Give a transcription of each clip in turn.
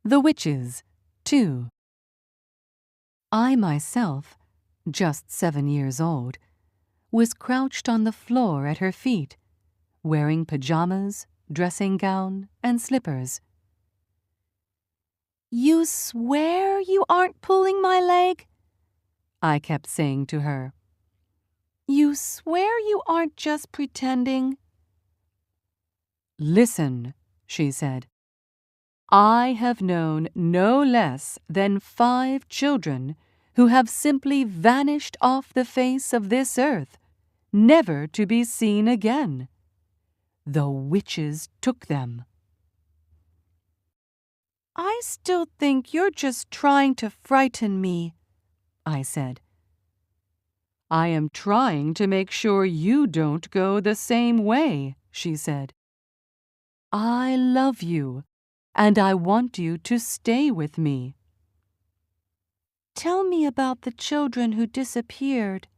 The Witches, 2. I myself, just 7 years old, was crouched on the floor at her feet, wearing pajamas, dressing gown, and slippers. "You swear you aren't pulling my leg?" I kept saying to her. "You swear you aren't just pretending?" "Listen," she said. "I have known no less than 5 children who have simply vanished off the face of this earth, never to be seen again. The witches took them." "I still think you're just trying to frighten me," I said. "I am trying to make sure you don't go the same way," she said. "I love you, and I want you to stay with me." "Tell me about the children who disappeared,"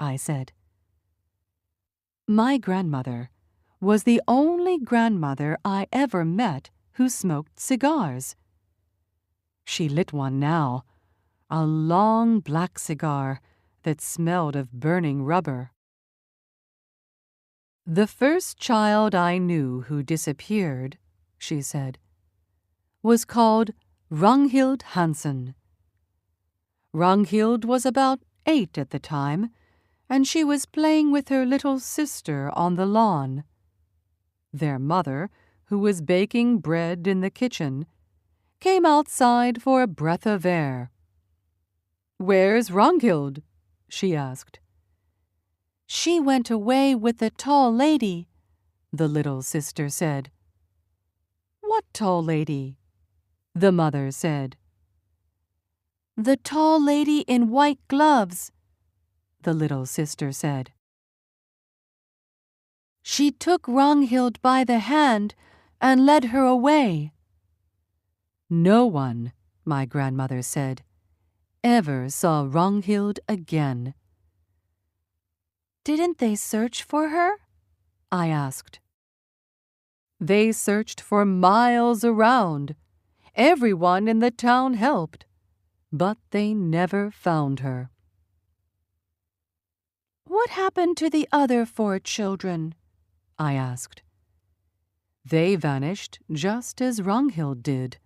I said. My grandmother was the only grandmother I ever met who smoked cigars. She lit one now, a long black cigar that smelled of burning rubber. "The first child I knew who disappeared," she said, "was called Ragnhild Hansen. Ragnhild was about 8 at the time, and she was playing with her little sister on the lawn. Their mother, who was baking bread in the kitchen, came outside for a breath of air. 'Where's Ragnhild?' she asked. 'She went away with the tall lady,' the little sister said. 'What tall lady?' the mother said. 'The tall lady in white gloves,' the little sister said. 'She took Ragnhild by the hand and led her away.' No one, my grandmother said, ever saw Ragnhild again." "Didn't they search for her?" I asked. "They searched for miles around. Everyone in the town helped, but they never found her." "What happened to the other 4 children?" I asked. "They vanished just as Ragnhild did."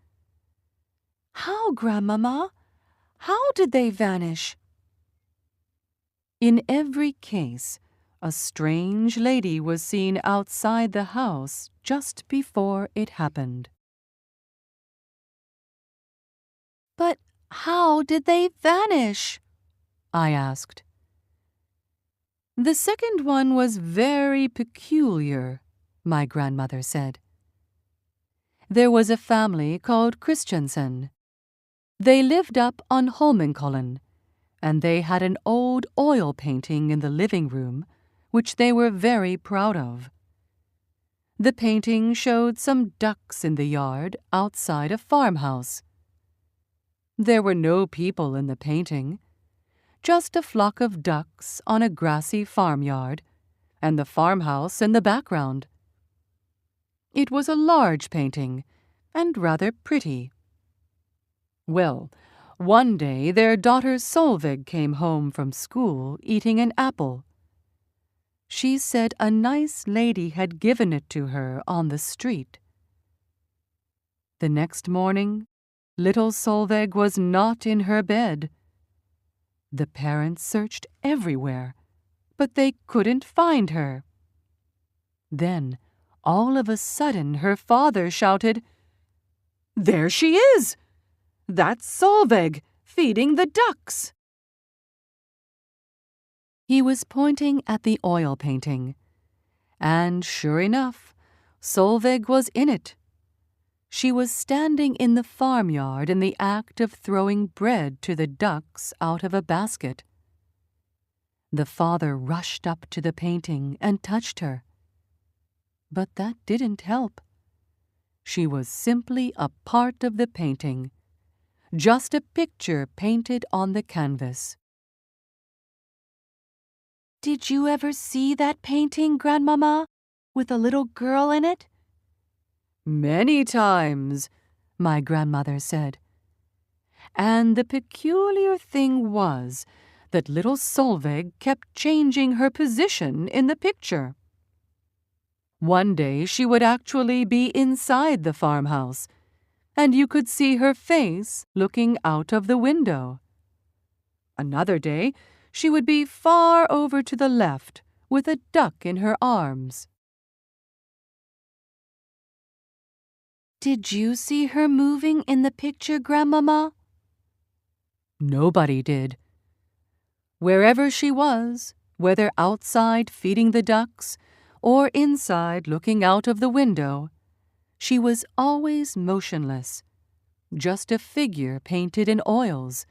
"How, Grandmama? How did they vanish?" "In every case, a strange lady was seen outside the house just before it happened." "But how did they vanish?" I asked. "The second one was very peculiar," my grandmother said. "There was a family called Christiansen. They lived up on Holmenkollen, and they had an old oil painting in the living room, which they were very proud of. The painting showed some ducks in the yard outside a farmhouse. There were no people in the painting, just a flock of ducks on a grassy farmyard, and the farmhouse in the background. It was a large painting, and rather pretty. Well, one day their daughter Solveig came home from school eating an apple. She said a nice lady had given it to her on the street. The next morning, little Solveig was not in her bed. The parents searched everywhere, but they couldn't find her. Then, all of a sudden, her father shouted, "There she is! That's Solveig, feeding the ducks!" He was pointing at the oil painting, and sure enough, Solveig was in it. She was standing in the farmyard in the act of throwing bread to the ducks out of a basket. The father rushed up to the painting and touched her. But that didn't help. She was simply a part of the painting, just a picture painted on the canvas. "Did you ever see that painting, Grandmama, with a little girl in it?" "Many times," my grandmother said. And the peculiar thing was that little Solveig kept changing her position in the picture. One day she would actually be inside the farmhouse, and you could see her face looking out of the window. Another day she would be far over to the left with a duck in her arms. Did you see her moving in the picture, Grandmama? Nobody did. Wherever she was, whether outside feeding the ducks or inside looking out of the window, she was always motionless, just a figure painted in oils.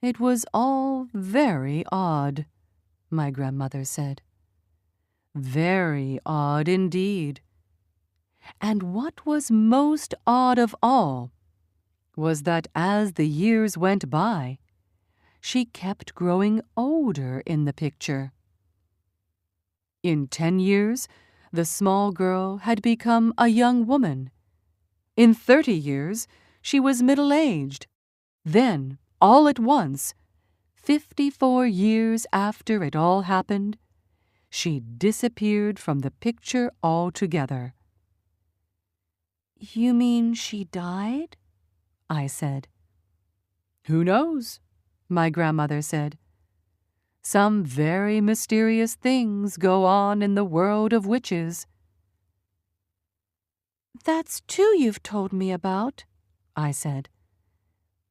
It was all very odd, my grandmother said. Very odd indeed. And what was most odd of all was that as the years went by, she kept growing older in the picture. In 10 years, the small girl had become a young woman. In 30 years, she was middle-aged. Then, all at once, 54 years after it all happened, she disappeared from the picture altogether. You mean she died? I said. Who knows? My grandmother said. Some very mysterious things go on in the world of witches. That's 2 you've told me about, I said.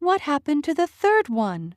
What happened to the third one?